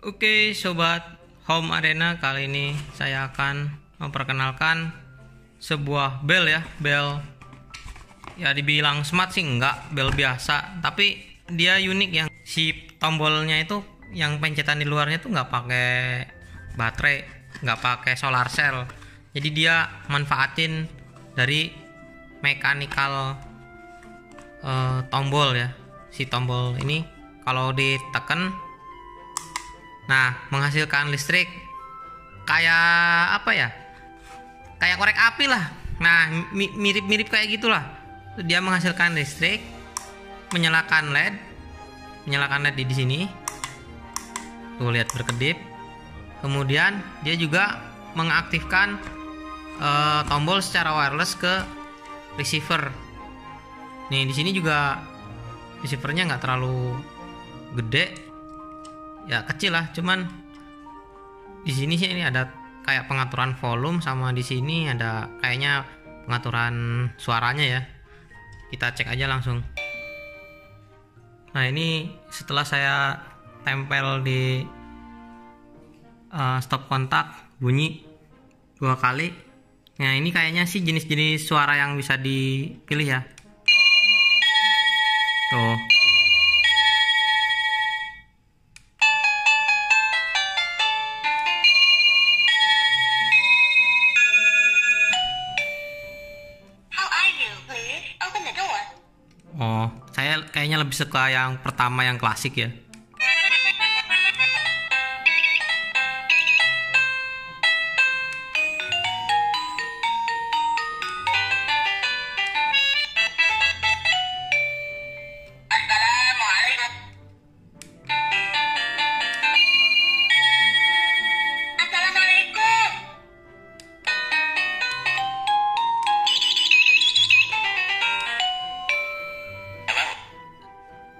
Oke sobat Home Arena, kali ini saya akan memperkenalkan sebuah bel ya. Bel ya dibilang smart sih enggak, bel biasa, tapi dia unik yang si tombolnya itu yang pencetan di luarnya tuh nggak pakai baterai, nggak pakai solar cell. Jadi dia manfaatin dari mechanical tombol ya. Si tombol ini kalau ditekan, nah menghasilkan listrik kayak apa ya? Kayak korek api lah. Nah mirip-mirip kayak gitulah. Dia menghasilkan listrik, menyalakan LED di sini. Tuh lihat berkedip. Kemudian dia juga mengaktifkan tombol secara wireless ke receiver. Nih di sini juga receivernya nggak terlalu gede, ya kecil lah. Cuman di sini sih ini ada kayak pengaturan volume, sama di sini ada kayaknya pengaturan suaranya ya. Kita cek aja langsung. Nah ini setelah saya tempel di stop kontak, bunyi 2 kali. Nah ini kayaknya sih jenis-jenis suara yang bisa dipilih ya. Tuh. Oh, saya kayaknya lebih suka yang pertama, yang klasik ya.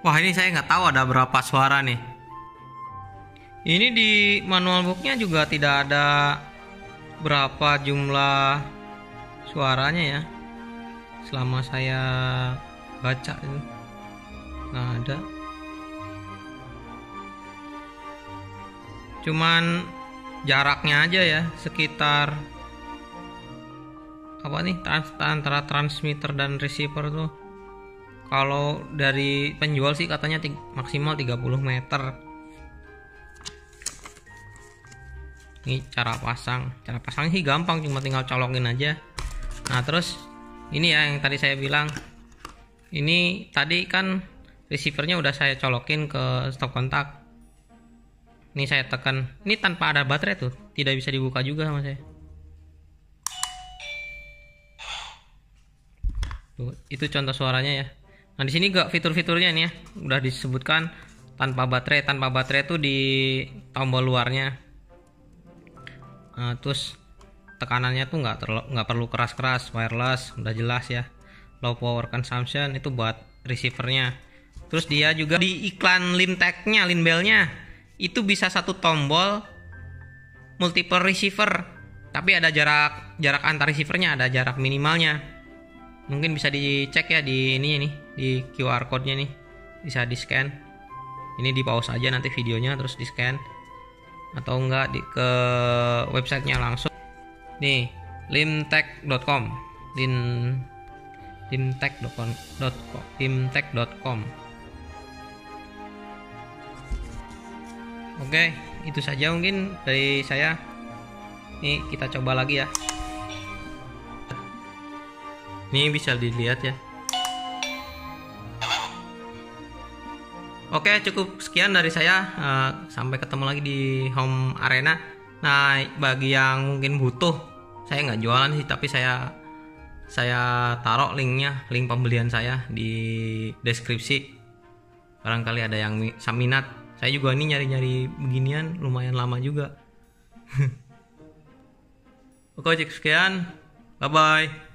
Wah ini saya nggak tahu ada berapa suara nih. Ini di manual booknya juga tidak ada berapa jumlah suaranya ya. Selama saya baca itu nggak ada. Cuman jaraknya aja ya, sekitar apa nih, antara transmitter dan receiver tuh. Kalau dari penjual sih katanya maksimal 30 meter. Ini cara pasang. Cara pasang sih gampang, cuma tinggal colokin aja. Nah terus ini ya yang tadi saya bilang. Ini tadi kan receivernya udah saya colokin ke stop kontak. Ini saya tekan. Ini tanpa ada baterai tuh, tidak bisa dibuka juga sama saya. Tuh, itu contoh suaranya ya. Nah di sini gak fitur-fiturnya nih ya, udah disebutkan tanpa baterai. Tanpa baterai itu di tombol luarnya. Nah, terus tekanannya tuh nggak perlu keras-keras, wireless, udah jelas ya. Low power consumption itu buat receivernya. Terus dia juga di iklan limtag-nya, linbelnya itu bisa satu tombol multiple receiver, tapi ada jarak antar receivernya, ada jarak minimalnya. Mungkin bisa dicek ya di ini nih, di QR code-nya nih. Bisa di-scan. Ini di pause aja nanti videonya, terus di-scan. Atau enggak ke websitenya langsung. Nih, limtag.com. limtag.com. Oke, itu saja mungkin dari saya. Nih, kita coba lagi ya. Ini bisa dilihat ya. Oke, cukup sekian dari saya. Sampai ketemu lagi di Home Arena. Nah, bagi yang mungkin butuh, saya nggak jualan sih, tapi saya taruh linknya, link pembelian saya di deskripsi. Barangkali ada yang minat. Saya juga ini nyari-nyari beginian lumayan lama juga. Oke, cukup sekian. Bye bye.